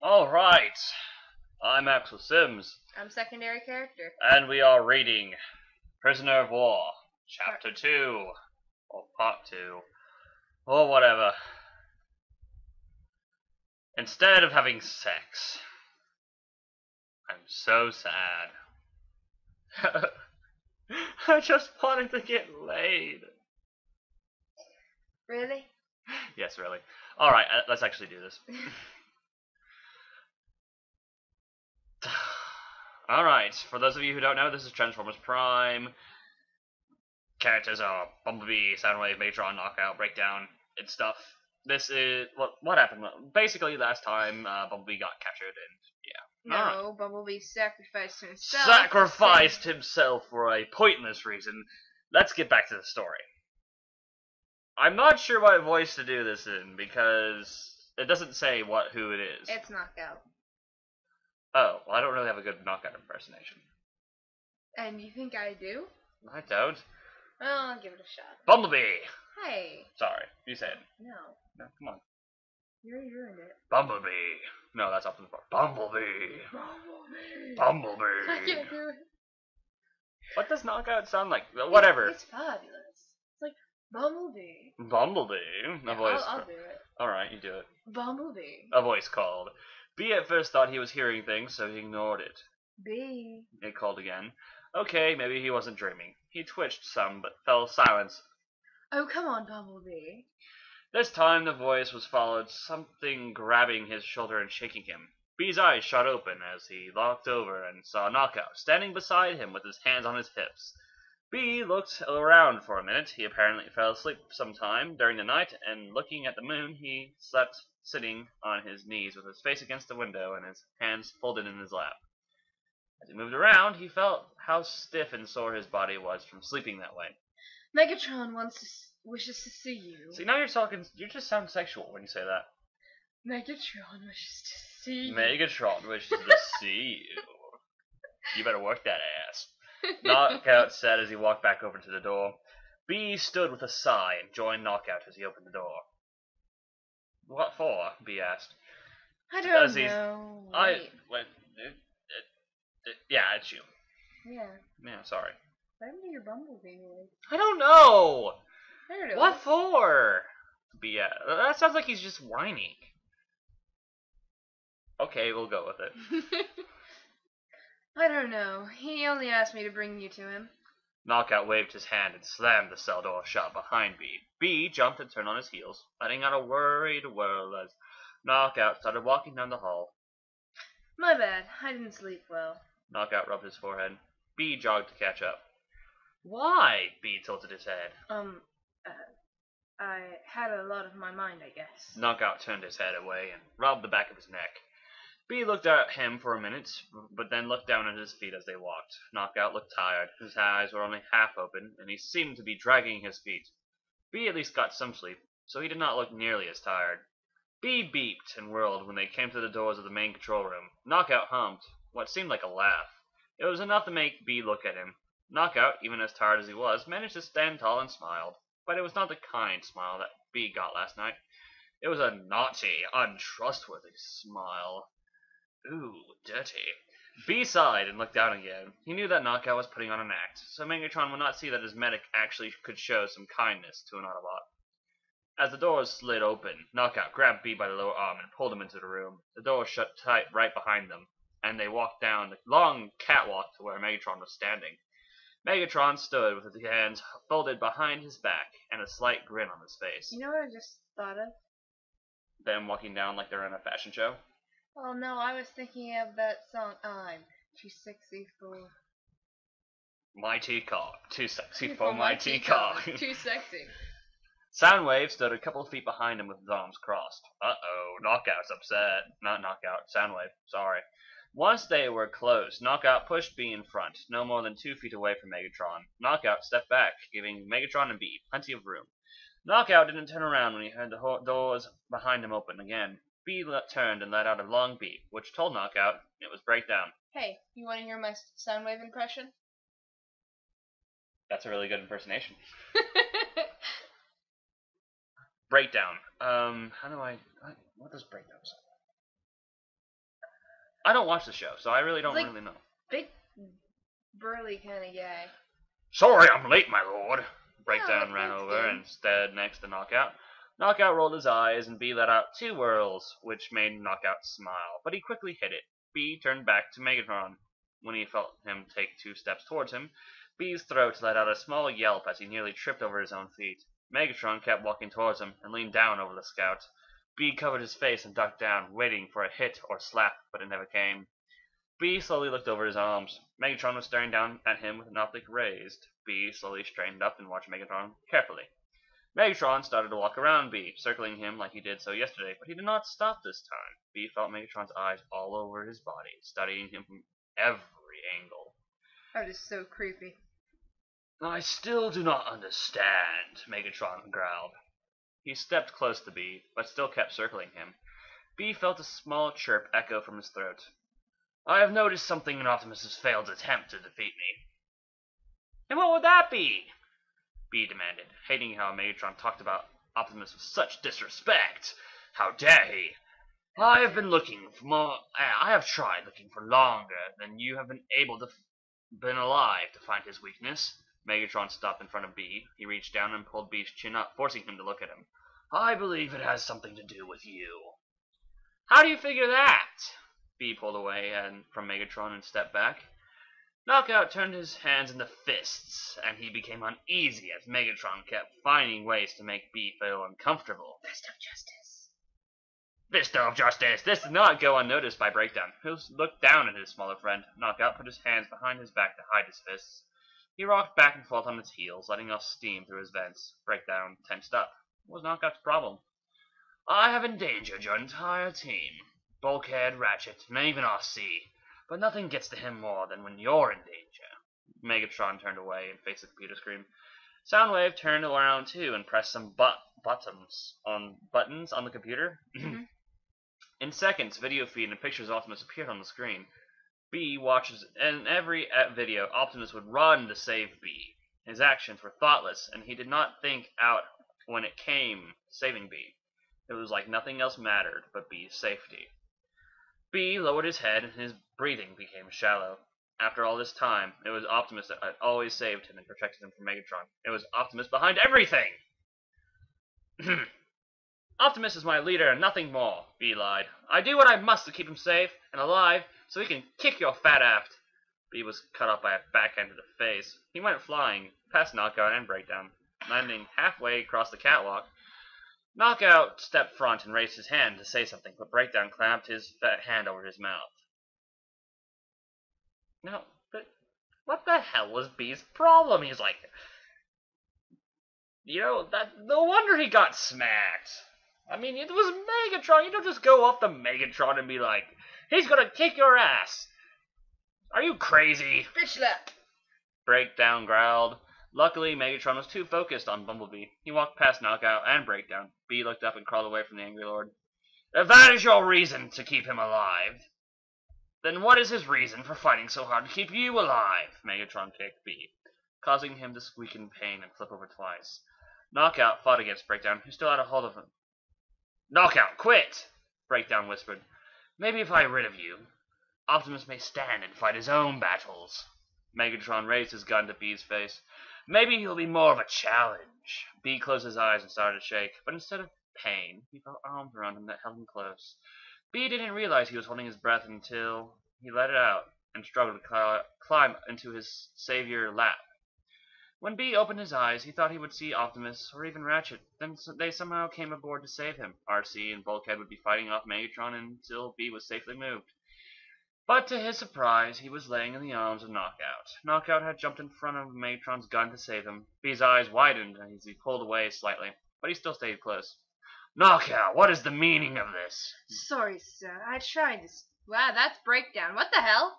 Alright, I'm Axelsims, I'm secondary character. and we are reading Prisoner of War, Chapter 2, or Part 2, or whatever. Instead of having sex, I'm so sad. I just wanted to get laid. Really? Yes, really. Alright, let's actually do this. Alright, for those of you who don't know, this is Transformers Prime. Characters are Bumblebee, Soundwave, Megatron, Knockout, Breakdown, and stuff. This is what happened. Basically, last time Bumblebee got captured, and yeah. No, Alright. Bumblebee sacrificed himself. Sacrificed himself for a pointless reason. Let's get back to the story. I'm not sure what voice to do this in because it doesn't say who it is. It's Knockout. Oh, well, I don't really have a good Knockout impersonation. And you think I do? I don't. Well, I'll give it a shot. Bumblebee! Hey. Sorry, you said. No. No, come on. You ruined it. Bumblebee! No, that's up to the bar. Bumblebee! Bumblebee! Bumblebee! I can't do it. What does Knockout sound like? Whatever. It's fabulous. It's like Bumblebee. Bumblebee? A voice. I'll do it. Alright, you do it. Bumblebee. A voice called. B at first thought he was hearing things, so he ignored it. B. It called again. Okay, maybe he wasn't dreaming. He twitched some, but fell silent. Oh, come on, Bumblebee. This time the voice was followed, something grabbing his shoulder and shaking him. B's eyes shot open as he looked over and saw Knockout standing beside him with his hands on his hips. B looked around for a minute. He apparently fell asleep sometime during the night, and looking at the moon, he slept sitting on his knees with his face against the window and his hands folded in his lap. As he moved around, he felt how stiff and sore his body was from sleeping that way. Megatron wishes to see you. See, now you're talking. You just sound sexual when you say that. Megatron wishes to see you. Megatron wishes to see you. You better work that ass. Knockout said as he walked back over to the door. B stood with a sigh and joined Knockout as he opened the door. What for? B asked. I don't know. Yeah, it's you. Yeah. Yeah, sorry. Why do your Bumblebee voice? I don't know. There it is. What for? B that sounds like he's just whining. Okay, we'll go with it. I don't know. He only asked me to bring you to him. Knockout waved his hand and slammed the cell door shut behind B. B jumped and turned on his heels, letting out a worried whirl as Knockout started walking down the hall. My bad. I didn't sleep well. Knockout rubbed his forehead. B jogged to catch up. Why? B tilted his head. I had a lot on my mind, I guess. Knockout turned his head away and rubbed the back of his neck. B looked at him for a minute, but then looked down at his feet as they walked. Knockout looked tired. His eyes were only half open, and he seemed to be dragging his feet. B at least got some sleep, so he did not look nearly as tired. B beeped and whirled when they came to the doors of the main control room. Knockout hummed, what seemed like a laugh. It was enough to make B look at him. Knockout, even as tired as he was, managed to stand tall and smiled. But it was not the kind smile that B got last night. It was a naughty, untrustworthy smile. Ooh, dirty. B sighed and looked down again. He knew that Knockout was putting on an act, so Megatron would not see that his medic actually could show some kindness to an Autobot. As the doors slid open, Knockout grabbed B by the lower arm and pulled him into the room. The door shut tight right behind them, and they walked down the long catwalk to where Megatron was standing. Megatron stood with his hands folded behind his back and a slight grin on his face. You know what I just thought of? Them walking down like they're in a fashion show. Oh no, I was thinking of that song, I'm too sexy for... My teacock. Too sexy for my teacock. Too sexy. Soundwave stood a couple of feet behind him with his arms crossed. Uh-oh, Knockout's upset. Not Knockout, Soundwave, sorry. Once they were close, Knockout pushed B in front, no more than 2 feet away from Megatron. Knockout stepped back, giving Megatron and B plenty of room. Knockout didn't turn around when he heard the doors behind him open again. B turned and let out a long beep, which told Knockout it was Breakdown. Hey, you want to hear my Soundwave impression? That's a really good impersonation. Breakdown. What does Breakdown sound like? I don't watch the show, so I really don't Like- really know. Big, burly kind of guy. Sorry I'm late, my lord. Breakdown but ran that's over good. and stood next to Knockout. Knockout rolled his eyes, and B let out 2 whirls, which made Knockout smile, but he quickly hid it. B turned back to Megatron. When he felt him take 2 steps towards him, B's throat let out a small yelp as he nearly tripped over his own feet. Megatron kept walking towards him and leaned down over the scout. B covered his face and ducked down, waiting for a hit or slap, but it never came. B slowly looked over his arms. Megatron was staring down at him with an optic raised. B slowly straightened up and watched Megatron carefully. Megatron started to walk around B, circling him like he did so yesterday, but he did not stop this time. B felt Megatron's eyes all over his body, studying him from every angle. That is so creepy. I still do not understand, Megatron growled. He stepped close to B, but still kept circling him. B felt a small chirp echo from his throat. I have noticed something in Optimus's failed attempt to defeat me. And what would that be? B demanded, hating how Megatron talked about Optimus with such disrespect. How dare he? I have tried looking for longer than you have been alive to find his weakness. Megatron stopped in front of B. He reached down and pulled B's chin up, forcing him to look at him. I believe it has something to do with you. How do you figure that? B pulled away from Megatron and stepped back. Knockout turned his hands into fists, and he became uneasy as Megatron kept finding ways to make B feel uncomfortable. Fist of justice. Fist of justice! This did not go unnoticed by Breakdown, who looked down at his smaller friend. Knockout put his hands behind his back to hide his fists. He rocked back and forth on his heels, letting off steam through his vents. Breakdown tensed up. What was Knockout's problem? I have endangered your entire team. Bulkhead, Ratchet, and even RC. But nothing gets to him more than when you're in danger. Megatron turned away and faced the computer screen. Soundwave turned around too and pressed some buttons on the computer. In seconds, video feed and pictures of Optimus appeared on the screen. B watches, and in every video, Optimus would run to save B. His actions were thoughtless, and he did not think out when it came to saving B. It was like nothing else mattered but B's safety. B lowered his head, and his breathing became shallow. After all this time, it was Optimus that had always saved him and protected him from Megatron. It was Optimus behind everything! Optimus is my leader and nothing more, B lied. I do what I must to keep him safe and alive so he can kick your fat aft. B was cut off by a backhand to the face. He went flying, past Knockout and Breakdown, landing halfway across the catwalk. Knockout stepped front and raised his hand to say something, but Breakdown clamped his fat hand over his mouth. No, but what the hell was B's problem? He's like, no wonder he got smacked. I mean, it was Megatron. You don't just go up to Megatron and be like, he's gonna kick your ass. Are you crazy? Fish lap. Breakdown growled. Luckily, Megatron was too focused on Bumblebee. He walked past Knockout and Breakdown. B looked up and crawled away from the angry lord. If that is your reason to keep him alive, then what is his reason for fighting so hard to keep you alive? Megatron kicked B, causing him to squeak in pain and flip over twice. Knockout fought against Breakdown, who still had a hold of him. Knockout, quit! Breakdown whispered. Maybe if I rid of you, Optimus may stand and fight his own battles. Megatron raised his gun to B's face. Maybe he'll be more of a challenge. B closed his eyes and started to shake, but instead of pain, he felt arms around him that held him close. B didn't realize he was holding his breath until he let it out and struggled to climb into his savior lap. When B opened his eyes, he thought he would see Optimus or even Ratchet. Then they somehow came aboard to save him. RC and Bulkhead would be fighting off Megatron until B was safely moved. But to his surprise, he was laying in the arms of Knockout. Knockout had jumped in front of Megatron's gun to save him. B's eyes widened as he pulled away slightly, but he still stayed close. Knockout, what is the meaning of this? Sorry, sir. I tried to. Wow, that's Breakdown. What the hell?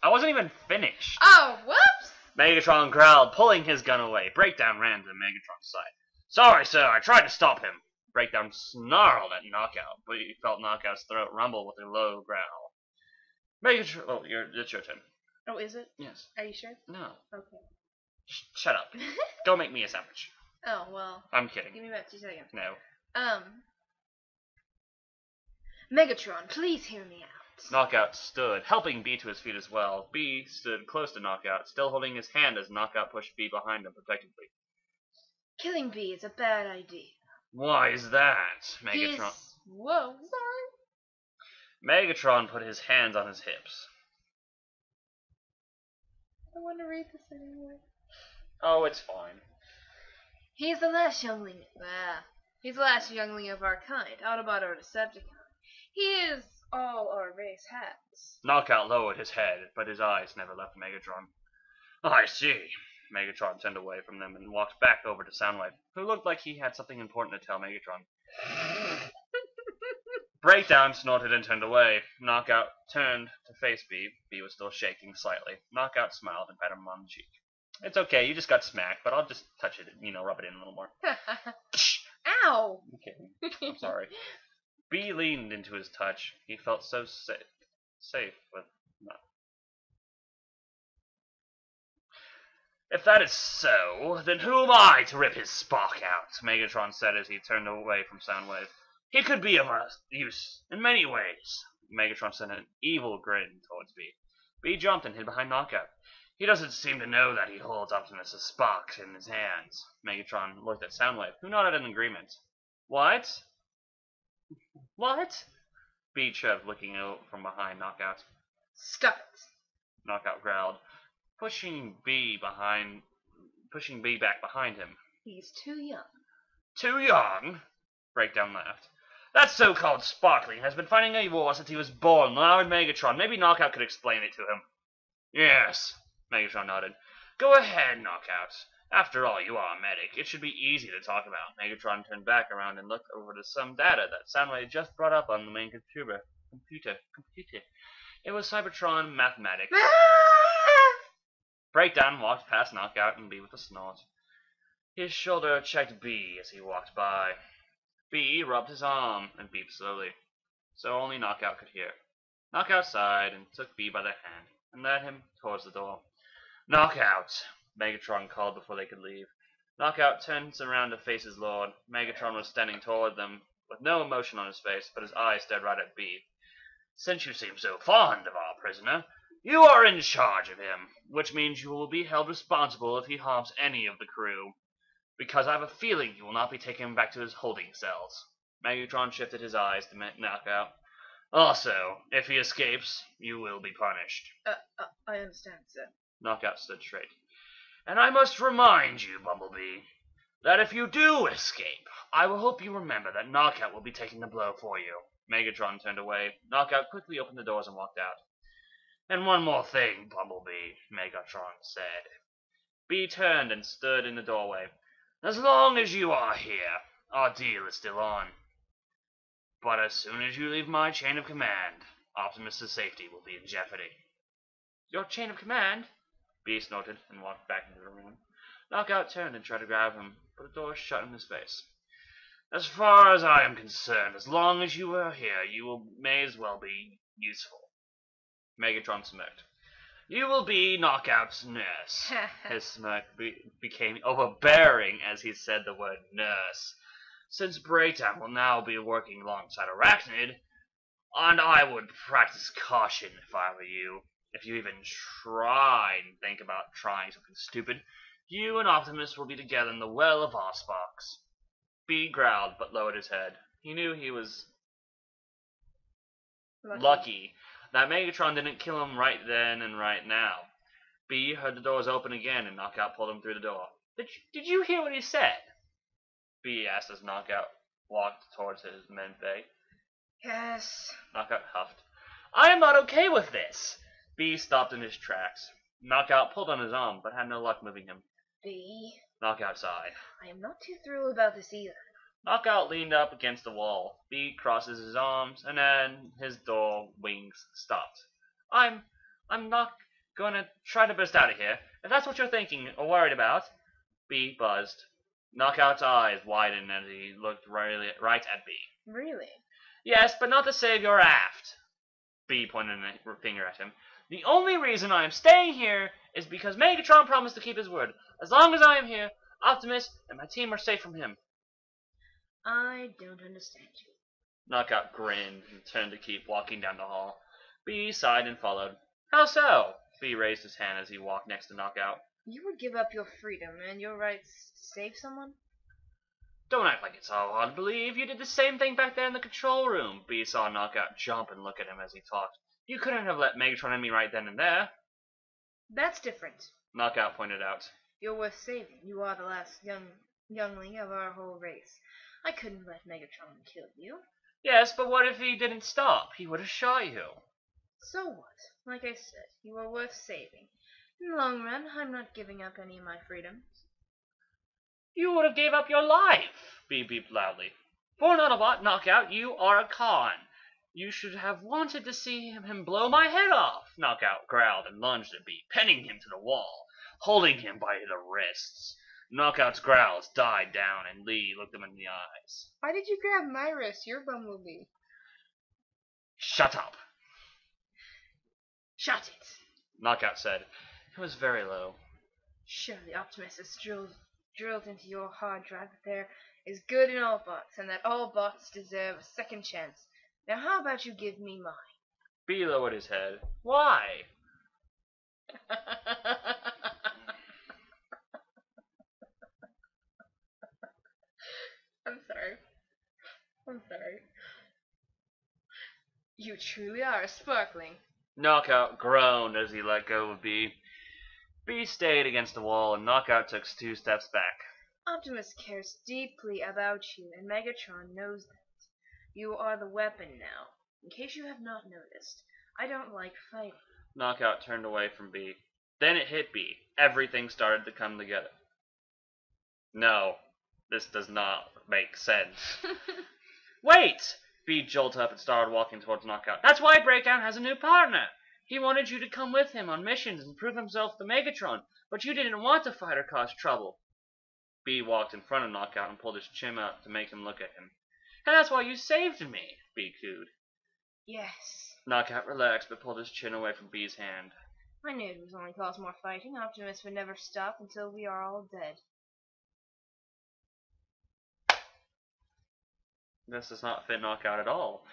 I wasn't even finished. Oh, whoops! Megatron growled, pulling his gun away. Breakdown ran to Megatron's side. Sorry, sir, I tried to stop him. Breakdown snarled at Knockout, but he felt Knockout's throat rumble with a low growl. Megatron, it's your turn. Oh, is it? Yes. Are you sure? No. Okay. Shut up. Go make me a sandwich. Oh, well. I'm kidding. Give me about 2 seconds. No. Megatron, please hear me out. Knockout stood, helping B to his feet as well. B stood close to Knockout, still holding his hand as Knockout pushed B behind him protectively. Killing B is a bad idea. Why is that? Megatron. Whoa, sorry. Megatron put his hands on his hips. I want to read this anyway. Oh, it's fine. He's the last youngling. He's the last youngling of our kind, Autobot or Decepticon. He is all our race has. Knockout lowered his head, but his eyes never left Megatron. I see. Megatron turned away from them and walked back over to Soundwave, who looked like he had something important to tell Megatron. Breakdown snorted and turned away. Knockout turned to face B. B was still shaking slightly. Knockout smiled and patted him on the cheek. It's okay, you just got smacked, but I'll just touch it, rub it in a little more. Ow! I'm kidding. I'm sorry. B leaned into his touch. He felt so safe with Knockout. If that is so, then who am I to rip his spark out? Megatron said as he turned away from Soundwave. He could be of use in many ways. Megatron sent an evil grin towards B. B jumped and hid behind Knockout. He doesn't seem to know that he holds Optimus' sparks in his hands. Megatron looked at Soundwave, who nodded in agreement. What? What? B chirped, looking out from behind Knockout. Stop it. Knockout growled, pushing B back behind him. He's too young. Too young? Breakdown laughed. That so-called Sparkling has been fighting a war since he was born, now in Megatron. Maybe Knockout could explain it to him. Yes, Megatron nodded. Go ahead, Knockout. After all, you are a medic. It should be easy to talk about. Megatron turned back around and looked over to some data that Soundwave just brought up on the main computer. It was Cybertron Mathematics. Breakdown walked past Knockout and B with a snort. His shoulder checked B as he walked by. B rubbed his arm and beeped slowly, so only Knockout could hear. Knockout sighed and took B by the hand and led him towards the door. Knockout! Megatron called before they could leave. Knockout turned around to face his lord. Megatron was standing toward them with no emotion on his face, but his eyes stared right at B. Since you seem so fond of our prisoner, you are in charge of him, which means you will be held responsible if he harms any of the crew. Because I have a feeling you will not be taking him back to his holding cells. Megatron shifted his eyes to Knockout. Also, if he escapes, you will be punished. I understand, sir. Knockout stood straight. And I must remind you, Bumblebee, that if you do escape, I will hope you remember that Knockout will be taking the blow for you. Megatron turned away. Knockout quickly opened the doors and walked out. And one more thing, Bumblebee, Megatron said. B turned and stood in the doorway. As long as you are here, our deal is still on. But as soon as you leave my chain of command, Optimus' safety will be in jeopardy. Your chain of command? B snorted and walked back into the room. Knockout turned and tried to grab him, but the door shut in his face. As far as I am concerned, as long as you are here, may as well be useful. Megatron smirked. You will be Knockout's nurse. His smirk became overbearing as he said the word nurse. Since Breakdown will now be working alongside Arachnid, and I would practice caution if I were you. If you even try and think about trying something stupid, you and Optimus will be together in the well of our sparks. B growled, but lowered his head. He knew he was lucky that Megatron didn't kill him right then and right now. B heard the doors open again, and Knockout pulled him through the door. Did you hear what he said? B asked as Knockout walked towards his men bay. Yes. Knockout huffed. I am not okay with this. B stopped in his tracks. Knockout pulled on his arm, but had no luck moving him. B. Knockout sighed. I am not too thrilled about this either. Knockout leaned up against the wall. B crosses his arms, and then his door wings stopped. I'm not going to try to burst out of here, if that's what you're thinking or worried about. B buzzed. Knockout's eyes widened as he looked right at B. Really? Yes, but not to save your aft. B pointed a finger at him. The only reason I am staying here is because Megatron promised to keep his word. As long as I am here, Optimus and my team are safe from him. I don't understand you. Knockout grinned and turned to keep walking down the hall. B sighed and followed. How so? B raised his hand as he walked next to Knockout. You would give up your freedom and your rights to save someone? Don't act like it's all hard to believe. You did the same thing back there in the control room. B saw Knockout jump and look at him as he talked. You couldn't have let Megatron in me right then and there. That's different. Knockout pointed out. You're worth saving. You are the last youngling of our whole race. I couldn't let Megatron kill you. Yes, but what if he didn't stop? He would have shot you. So what? Like I said, you are worth saving. In the long run, I'm not giving up any of my freedoms. You would have gave up your life, B beeped loudly. For an Autobot knockout, you are a con. You should have wanted to see him blow my head off. Knockout growled and lunged at B, pinning him to the wall, holding him by the wrists. Knockout's growls died down, and Lee looked him in the eyes. Why did you grab my wrist? You're Bumblebee. Shut up, Shut it. Knockout said. It was very low. Surely Optimus has drilled into your hard drive that there is good in all bots, and that all bots deserve a second chance. Now how about you give me mine? B lowered his head. Why? I'm sorry. You truly are sparkling. Knockout groaned as he let go of B. B stayed against the wall, and Knockout took 2 steps back. Optimus cares deeply about you, and Megatron knows that. You are the weapon now. In case you have not noticed, I don't like fighting. Knockout turned away from B. Then it hit B. Everything started to come together. No, this does not make sense. Wait! B jolted up and started walking towards Knockout. That's why Breakdown has a new partner. He wanted you to come with him on missions and prove himself to Megatron, but you didn't want to fight or cause trouble. B walked in front of Knockout and pulled his chin up to make him look at him. And that's why you saved me, B cooed. Yes. Knockout relaxed but pulled his chin away from B's hand. I knew it was only cause more fighting. Optimus would never stop until we are all dead. This does not fit Knockout at all.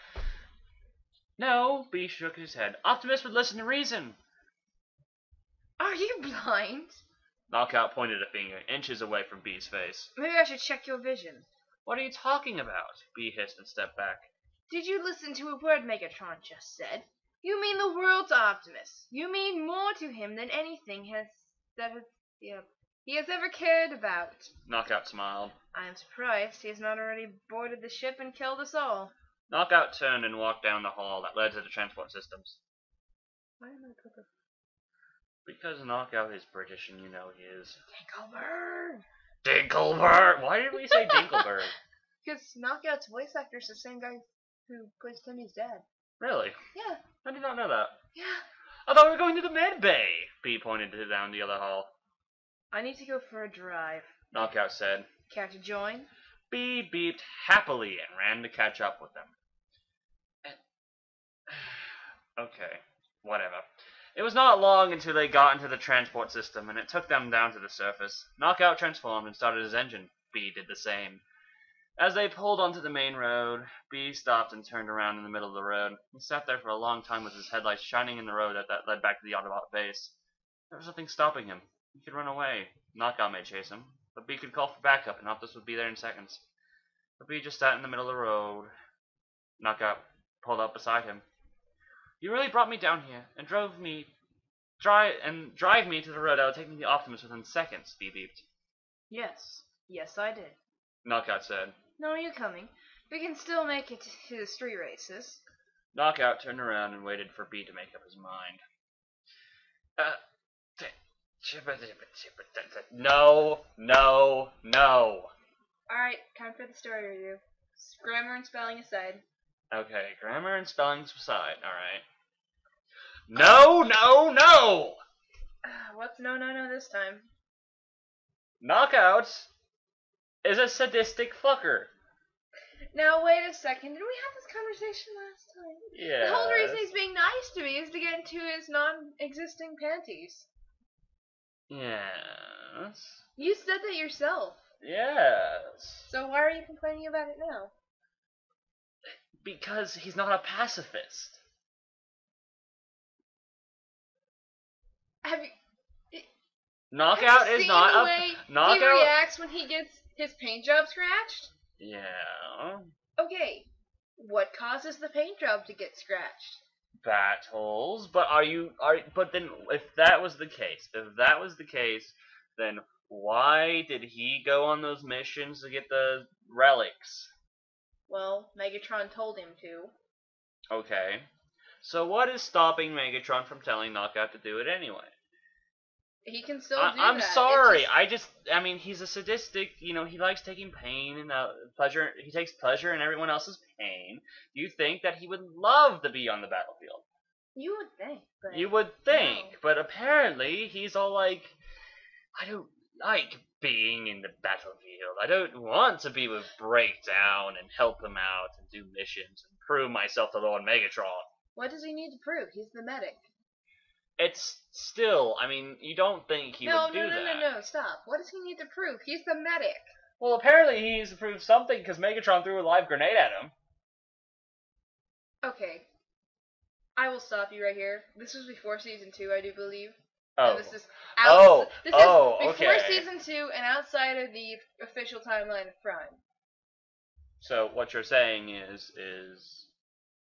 No, B shook his head. Optimus would listen to reason. Are you blind? Knockout pointed a finger inches away from B's face. Maybe I should check your vision. What are you talking about? B hissed and stepped back. Did you listen to a word Megatron just said? You mean the world's Optimus. You mean more to him than anything he has ever cared about. Knockout smiled. I am surprised he has not already boarded the ship and killed us all. Knockout turned and walked down the hall that led to the transport systems. Why am I purple? Because Knockout is British and you know he is. Dinkelberg! Dinkelberg! Why did we say Dinkelberg? Because Knockout's voice actor is the same guy who plays Timmy's dad. Really? Yeah. I did not know that. Yeah. I thought we were going to the med bay. B pointed to down the other hall. I need to go for a drive. Knockout said. Care to join? B beeped happily and ran to catch up with them. Okay, whatever. It was not long until they got into the transport system, and it took them down to the surface. Knockout transformed and started his engine. B did the same. As they pulled onto the main road, B stopped and turned around in the middle of the road. He sat there for a long time with his headlights shining in the road that led back to the Autobot base. There was nothing stopping him. He could run away. Knockout may chase him, but B could call for backup, and Optimus would be there in seconds. But B just sat in the middle of the road. Knockout pulled up beside him. You really brought me down here and drive me to the road that would take me to Optimus within seconds, B beeped. Yes. Yes, I did. Knockout said. No, you're coming. We can still make it to the street races. Knockout turned around and waited for B to make up his mind. No. Alright, time for the story review. Grammar and spelling aside. Okay, grammar and spelling aside, alright. No! What's no this time? Knockout is a sadistic fucker. Now, wait a second. Did we have this conversation last time? Yeah. The whole reason he's being nice to me is to get into his non-existing panties. Yes. You said that yourself. Yes. So why are you complaining about it now? Because he's not a pacifist. Have you Knockout seen is not the a way knockout. he reacts when he gets his paint job scratched? Yeah. Okay, what causes the paint job to get scratched? Battles, but but then if that was the case, then why did he go on those missions to get the relics? Well, Megatron told him to. Okay. So what is stopping Megatron from telling Knockout to do it anyway? He can still do I'm that. sorry. I mean, he's a sadistic. He likes taking pain and pleasure. He takes pleasure in everyone else's pain. You think that he would love to be on the battlefield? You would think, but You would think, no. but apparently he's all like, I don't like being in the battlefield. I don't want to be with Breakdown and help him out and do missions and prove myself to Lord Megatron. What does he need to prove? He's the medic. It's still, I mean, you don't think he would do that. No, stop. What does he need to prove? He's the medic. Well, apparently he needs to prove something because Megatron threw a live grenade at him. Okay. I will stop you right here. This was before season 2, I do believe. Oh. So this is This is before okay. season 2 and outside of the official timeline of Prime. So what you're saying is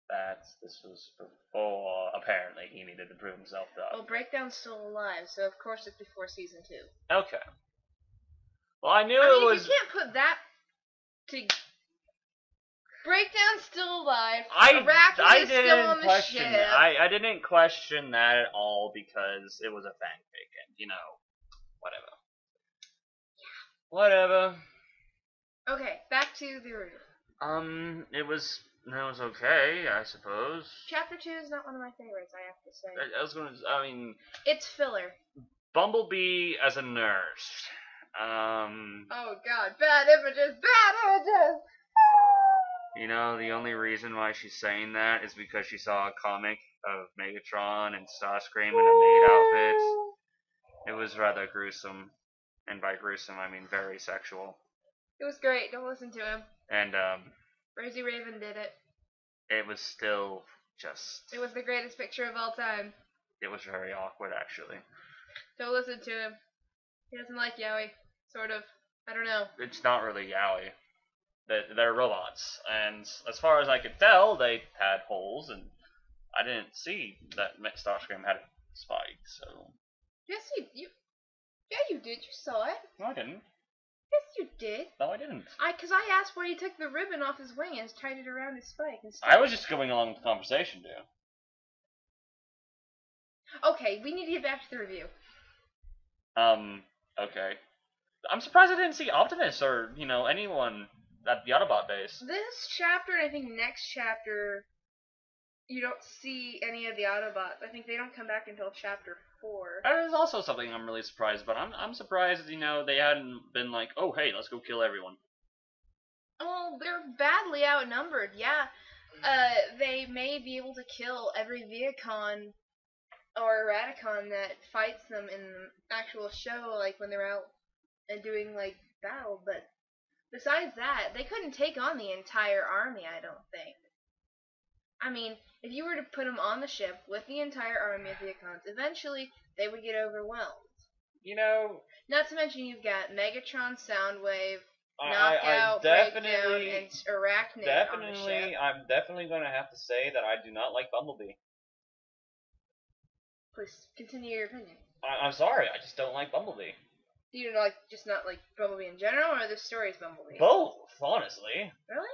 that this was before, apparently, he needed to prove himself to. Well, Breakdown's still alive, so of course it's before season 2. Okay. Well, I knew I mean, it was. you can't put that to. Breakdown's still alive. I Arachne is still didn't on the question ship. that. I didn't question that at all because it was a fanfic and, whatever. Whatever. Okay, back to the review. It was okay, I suppose. Chapter 2 is not one of my favorites, I have to say. I mean, it's filler. Bumblebee as a nurse. Oh god, bad images! The only reason why she's saying that is because she saw a comic of Megatron and Starscream in a maid outfit. It was rather gruesome. And by gruesome, I mean very sexual. It was great, don't listen to him. And, Rosie Raven did it. it was still just... It was the greatest picture of all time. It was very awkward, actually. Don't listen to him. He doesn't like yaoi. Sort of. I don't know. It's not really yaoi. They're robots. And as far as I could tell, they had holes, and I didn't see that Starscream had a spike, so... Yes, yeah, you did. You saw it. No, I didn't. Yes, you did. No, I didn't. Because I asked why he took the ribbon off his wing and tied it around his spike instead. I was just going along with the conversation, dude. Okay, we need to get back to the review. Okay. I'm surprised I didn't see Optimus or, anyone at the Autobot base. This chapter, and I think next chapter, you don't see any of the Autobots. I think they don't come back until chapter 4. That is also something I'm really surprised about. I'm surprised, they hadn't been like, oh, hey, let's go kill everyone. Well, they're badly outnumbered, yeah. They may be able to kill every Viacon or Raticon that fights them in the actual show, like when they're out and doing, battle, but besides that, they couldn't take on the entire army, I don't think. I mean, if you were to put them on the ship with the entire army of Viacons, eventually they would get overwhelmed. Not to mention you've got Megatron, Soundwave, Knockout, Breakdown, and Arachne on the ship. I'm definitely going to have to say that I do not like Bumblebee. Please continue your opinion. I'm sorry, I just don't like Bumblebee. You don't just not like Bumblebee in general, or the story's Bumblebee? Both, honestly. Really?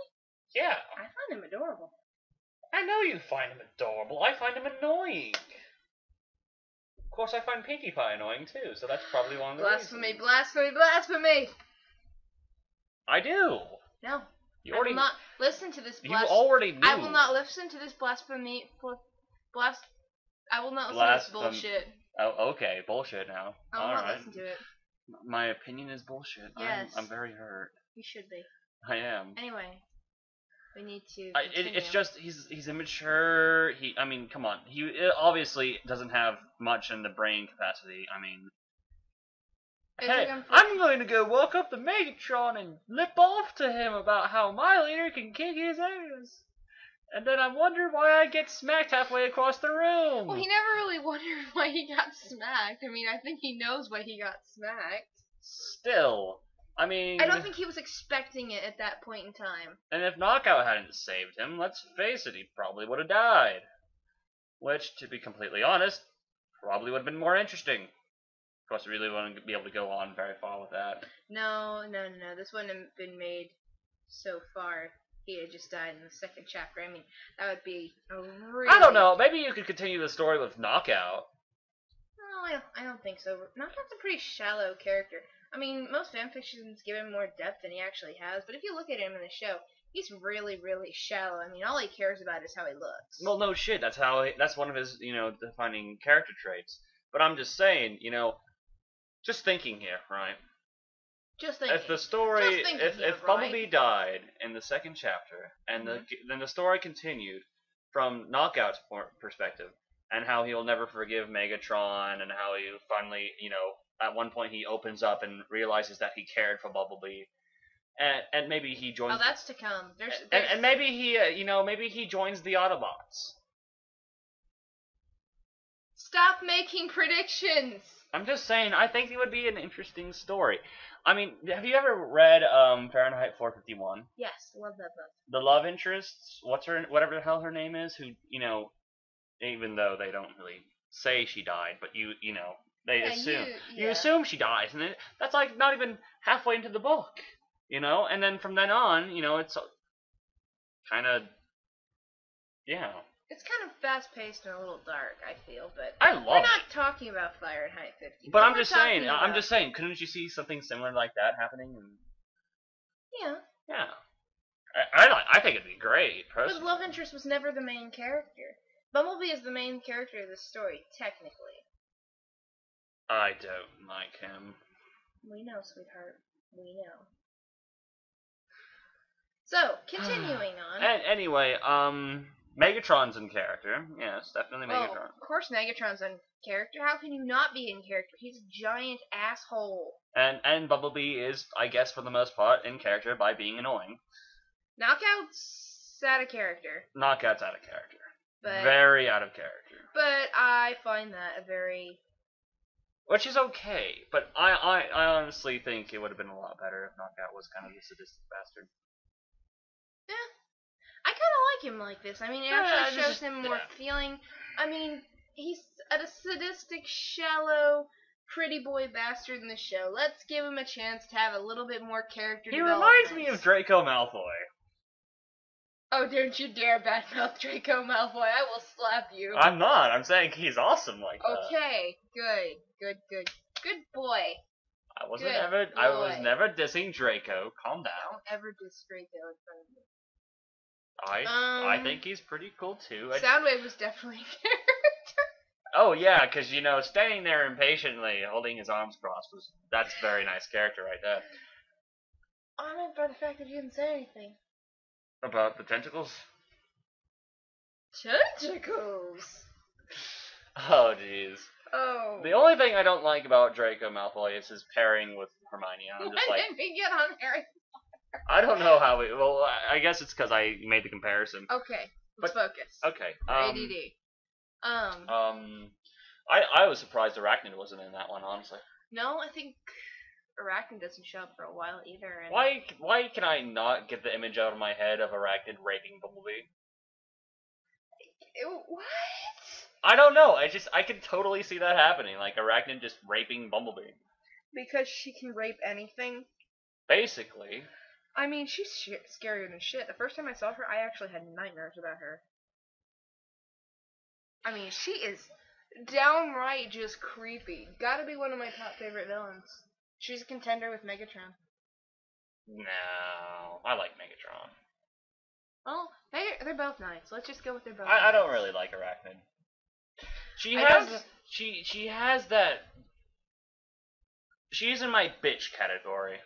Yeah. I find him adorable. I know you find him adorable. I find him annoying. Of course, I find Pinkie Pie annoying too, so that's probably one of the Blasphemy, reasons. blasphemy, blasphemy! I do. No. I will not listen to this blasphemy. You already knew. I will not listen to this blasphemy. I will not listen to this bullshit. Oh, okay, bullshit now. I will not listen to it. My opinion is bullshit. Yes. I'm very hurt. You should be. I am. Anyway, we need to. It's just he's immature. Come on. He obviously doesn't have much in the brain capacity. Hey, I'm going to go walk up to Megatron and lip off to him about how my leader can kick his ass. And then I wonder why I get smacked halfway across the room. Well, he never really wondered why he got smacked. I mean, I think he knows why he got smacked. Still, I mean... I don't think he was expecting it at that point in time. And if Knockout hadn't saved him, let's face it, he probably would have died. Which, to be completely honest, probably would have been more interesting. Of course, I really wouldn't be able to go on very far with that. No. This wouldn't have been made so far. He had just died in the second chapter. I mean, that would be a really... I don't know. Maybe you could continue the story with Knockout. No, I don't think so. Knockout's a pretty shallow character. I mean, most fanfictions give him more depth than he actually has, but if you look at him in the show, he's really, really shallow. I mean, all he cares about is how he looks. Well, no shit. That's one of his, defining character traits. But I'm just saying, just thinking here, right? Just thinking. If the story, if Bumblebee right? died in the second chapter, and then the story continued from Knockout's perspective, and how he'll never forgive Megatron, and how he finally, at one point he opens up and realizes that he cared for Bumblebee, and maybe he joins. Oh, that's to come. And maybe he, maybe he joins the Autobots. Stop making predictions. I'm just saying, I think it would be an interesting story. I mean, have you ever read Fahrenheit 451? Yes, love that book. The love interests, whatever the hell her name is, who, even though they don't really say she died, but they assume. You assume she dies, and that's like not even halfway into the book, and then from then on, it's kind of, It's kind of fast-paced and a little dark, I feel, but I love we're not talking about Fahrenheit 50. But I'm just saying, couldn't you see something similar like that happening? Yeah. I think it'd be great, personally. But love interest was never the main character. Bumblebee is the main character of the story, technically. I don't like him. We know, sweetheart. We know. So, continuing on. And anyway, Megatron's in character. Yes, definitely Megatron. Oh, of course Megatron's in character. How can you not be in character? He's a giant asshole. And Bumblebee is, I guess, for the most part, in character by being annoying. Knockout's out of character. Knockout's out of character. But, very out of character. But I find that a very... Which is okay, but I honestly think it would have been a lot better if Knockout was kind of a sadistic bastard. Yeah. I kind of like him like this. I mean, it actually shows him more feeling. I mean, he's a sadistic, shallow, pretty boy bastard in the show. Let's give him a chance to have a little bit more character development. He reminds me of Draco Malfoy. Oh, don't you dare badmouth Draco Malfoy. I will slap you. I'm not. I'm saying he's awesome like that. Okay. Good boy. I was never dissing Draco. Calm down. Don't ever diss Draco in front of me. I think he's pretty cool too. Soundwave was definitely a character. Oh yeah, because standing there impatiently, holding his arms crossed that's a very nice character right there. I meant by the fact that you didn't say anything. About the tentacles? Tentacles. Oh jeez. Oh. The only thing I don't like about Draco Malfoy is his pairing with Hermione. I'm just Why didn't we get on Harry? I don't know how we. Well, I guess it's because I made the comparison. Okay, let's focus. Okay. ADD. I was surprised Arachnid wasn't in that one, honestly. No, I think Arachnid doesn't show up for a while either. And Why can I not get the image out of my head of Arachnid raping Bumblebee? What? I don't know. I can totally see that happening. Like Arachnid just raping Bumblebee. Because she can rape anything. Basically. I mean, she's scarier than shit. The first time I saw her, I actually had nightmares about her. I mean, she is downright just creepy. Gotta be one of my top favorite villains. She's a contender with Megatron. No, I like Megatron. Well, they're both nice. Let's just go with they're both I don't really like Arachnid. She has that... She's in my bitch category.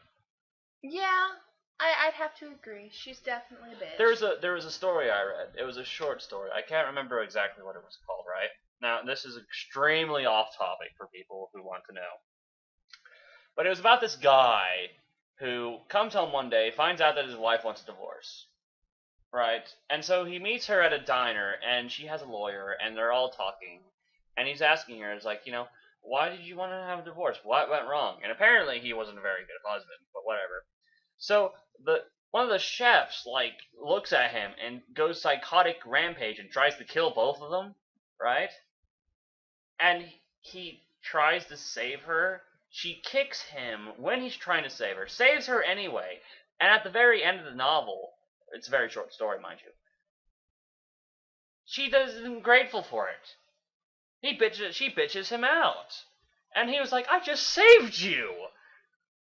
Yeah, I'd have to agree. She's definitely a bitch. There was a story I read. It was a short story. I can't remember exactly what it was called, right? Now, this is extremely off topic for people who want to know. But it was about this guy who comes home one day, finds out that his wife wants a divorce. Right. And so he meets her at a diner, and she has a lawyer, and they're all talking. And he's asking her, it's like, why did you want to have a divorce? What went wrong? And apparently he wasn't a very good husband, but whatever. So one of the chefs looks at him and goes psychotic rampage and tries to kill both of them, right? And he tries to save her. She kicks him when he's trying to save her, saves her anyway. And at the very end of the novel, it's a very short story, mind you, she isn't grateful for it. She bitches him out. And he was like, I just saved you!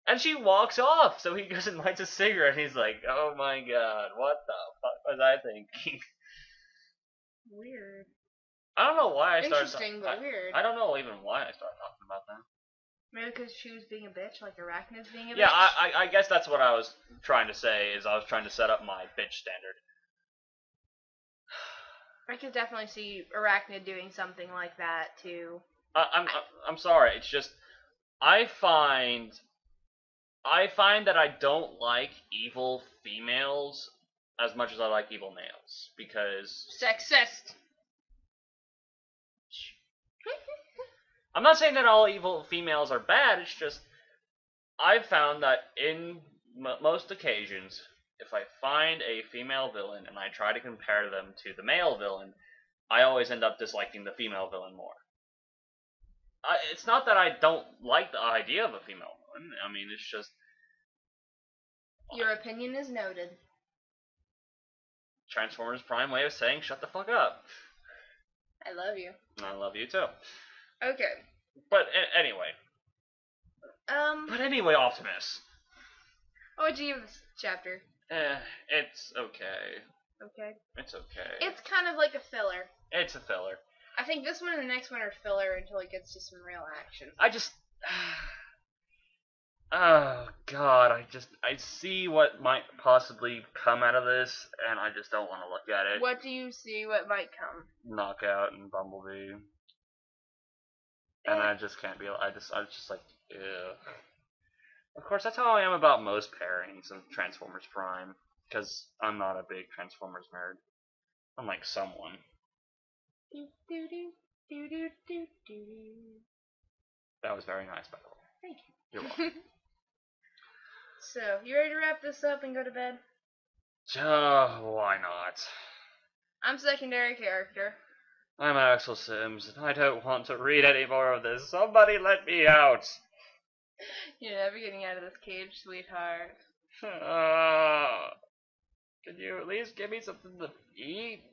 And she walks off, so he goes and lights a cigarette, and he's like, oh my god, what the fuck was I thinking? Weird. I don't know why I started... Interesting, but weird. I don't know even why I started talking about that. Maybe because she was being a bitch, like Arachnid's being a bitch? Yeah, I guess that's what I was trying to say, is I was trying to set up my bitch standard. I could definitely see Arachnid doing something like that, too. I'm sorry, it's just... I find that I don't like evil females as much as I like evil males, because... Sexist! I'm not saying that all evil females are bad, it's just... I've found that in most occasions, if I find a female villain and I try to compare them to the male villain, I always end up disliking the female villain more. It's not that I don't like the idea of a female villain, I mean, it's just... Your opinion is noted. Transformers Prime way of saying shut the fuck up. I love you. I love you too. Okay. But anyway. But anyway, Optimus. What would you give this chapter? It's okay. Okay. It's okay. It's kind of like a filler. It's a filler. I think this one and the next one are filler until it gets to some real action. I just... Oh, God, I see what might possibly come out of this, and I just don't want to look at it. What do you see what might come? Knockout and Bumblebee. And I just can't be, I was just like, ew. Of course, that's how I am about most pairings of Transformers Prime, because I'm not a big Transformers nerd. Unlike someone. That was very nice, by the way. Thank you. You're welcome. So, you ready to wrap this up and go to bed? Why not? I'm secondary character. I'm Axelsims, and I don't want to read any more of this. Somebody let me out! You're never getting out of this cage, sweetheart. Can you at least give me something to eat?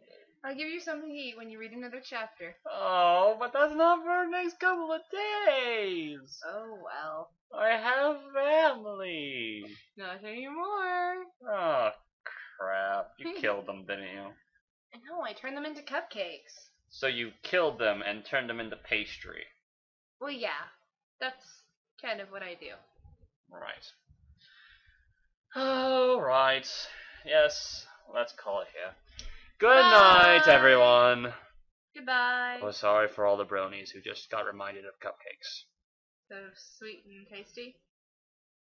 I'll give you something to eat when you read another chapter. Oh, but that's not for the next couple of days! Oh, well. I have family! Not anymore. Oh, crap. You killed them, didn't you? No, I turned them into cupcakes. So you killed them and turned them into pastry. Well, yeah. That's kind of what I do. Right. Alright. Yes, let's call it here. Good night, everyone. Goodbye. Oh, sorry for all the bronies who just got reminded of cupcakes. So sweet and tasty.